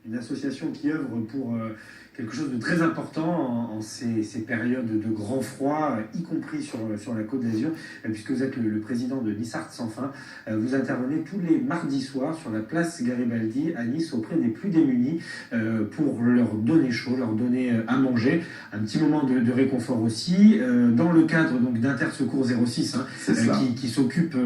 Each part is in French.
une association qui œuvre pour quelque chose de très important en ces périodes de grand froid, y compris sur la Côte d'Azur, puisque vous êtes le président de Nice Arts Sans Fin. Vous intervenez tous les mardis soirs sur la place Garibaldi à Nice auprès des plus démunis pour leur donner chaud, leur donner à manger, un petit moment de réconfort aussi, dans le cadre donc d'Intersecours 06, qui s'occupe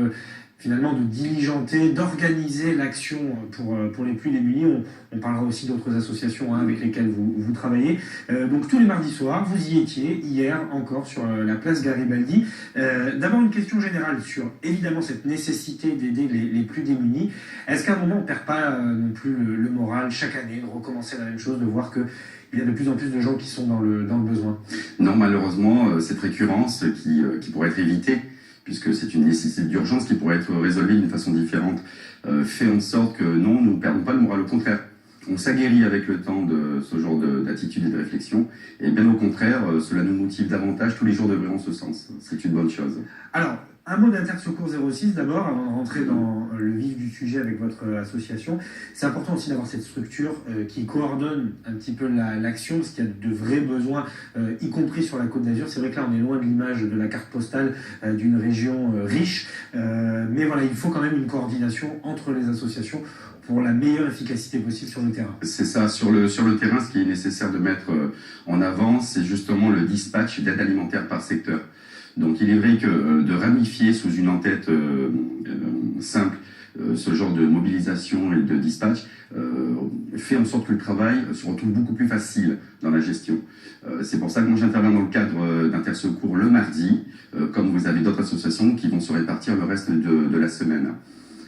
finalement de diligenter, d'organiser l'action pour les plus démunis. On parlera aussi d'autres associations avec lesquelles vous travaillez. Donc tous les mardis soirs, vous y étiez hier encore sur la place Garibaldi. D'abord une question générale sur évidemment cette nécessité d'aider les plus démunis. Est-ce qu'à un moment on ne perd pas non plus le moral chaque année de recommencer la même chose, de voir que il y a de plus en plus de gens qui sont dans le besoin? Non, malheureusement, cette récurrence qui pourrait être évitée, puisque c'est une nécessité d'urgence qui pourrait être résolvée d'une façon différente, fait en sorte que non, nous ne perdons pas le moral, au contraire. On s'aguerrit avec le temps de ce genre d'attitude et de réflexion, et bien au contraire, cela nous motive davantage, tous les jours devraient en ce sens. C'est une bonne chose. Alors, un mot d'Intersecours 06 d'abord, avant de rentrer dans le vif du sujet avec votre association. C'est important aussi d'avoir cette structure qui coordonne un petit peu l'action, parce qu'il y a de vrais besoins, y compris sur la Côte d'Azur. C'est vrai que là, on est loin de l'image de la carte postale d'une région riche, mais voilà, il faut quand même une coordination entre les associations pour la meilleure efficacité possible sur le terrain. C'est ça, sur le terrain, ce qui est nécessaire de mettre en avant, c'est justement le dispatch d'aide alimentaire par secteur. Donc il est vrai que de ramifier sous une en-tête simple ce genre de mobilisation et de dispatch fait en sorte que le travail se retrouve beaucoup plus facile dans la gestion. C'est pour ça que moi j'interviens dans le cadre d'Intersecours le mardi, comme vous avez d'autres associations qui vont se répartir le reste de la semaine.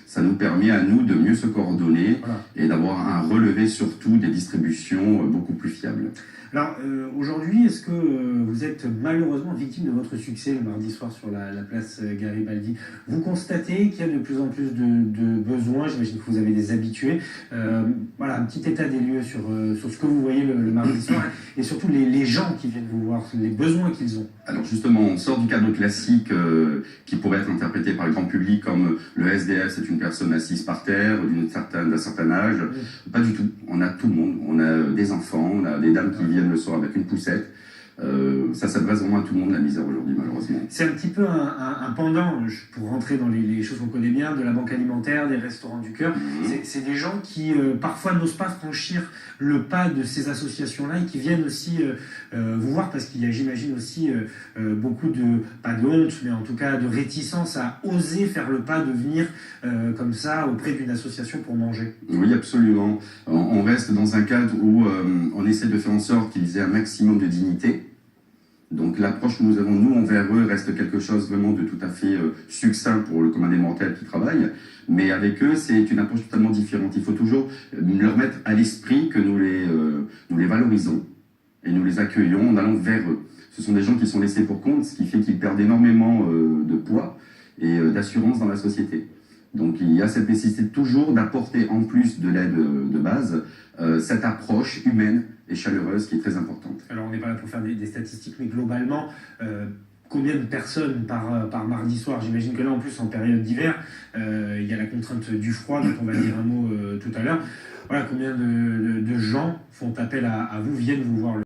Ça nous permet à nous de mieux se coordonner et d'avoir un relevé surtout des distributions beaucoup plus fiables. Alors aujourd'hui, est-ce que vous êtes malheureusement victime de votre succès le mardi soir sur la place Garibaldi? Vous constatez qu'il y a de plus en plus de besoins, j'imagine que vous avez des habitués. Voilà, un petit état des lieux sur ce que vous voyez le mardi soir et surtout les gens qui viennent vous voir, les besoins qu'ils ont. Alors justement, on sort du cadre classique qui pourrait être interprété par le grand public comme le SDF, c'est une personne assise par terre d'un certain âge. Pas du tout. On a tout le monde. On a des enfants, on a des dames qui viennent le soir avec une poussette. Ça s'adresse vraiment à tout le monde, la misère aujourd'hui, malheureusement. C'est un petit peu un pendant, pour rentrer dans les choses qu'on connaît bien, de la banque alimentaire, des restaurants du cœur. C'est des gens qui parfois n'osent pas franchir le pas de ces associations-là et qui viennent aussi vous voir parce qu'il y a, j'imagine aussi, beaucoup pas de honte, mais en tout cas de réticence à oser faire le pas de venir comme ça auprès d'une association pour manger. Oui, absolument. On reste dans un cadre où on essaie de faire en sorte qu'ils aient un maximum de dignité. Donc l'approche que nous avons, nous, envers eux, reste quelque chose vraiment de tout à fait succinct pour le commun des mortels qui travaillent. Mais avec eux, c'est une approche totalement différente. Il faut toujours leur mettre à l'esprit que nous les valorisons et nous les accueillons en allant vers eux. Ce sont des gens qui sont laissés pour compte, ce qui fait qu'ils perdent énormément de poids et d'assurance dans la société. Donc il y a cette nécessité toujours d'apporter, en plus de l'aide de base, cette approche humaine et chaleureuse qui est très importante. Alors on n'est pas là pour faire des statistiques, mais globalement, combien de personnes par mardi soir? J'imagine que là, en plus, en période d'hiver, il y a la contrainte du froid, dont on va dire un mot tout à l'heure. Voilà, combien de gens font appel à vous, viennent vous voir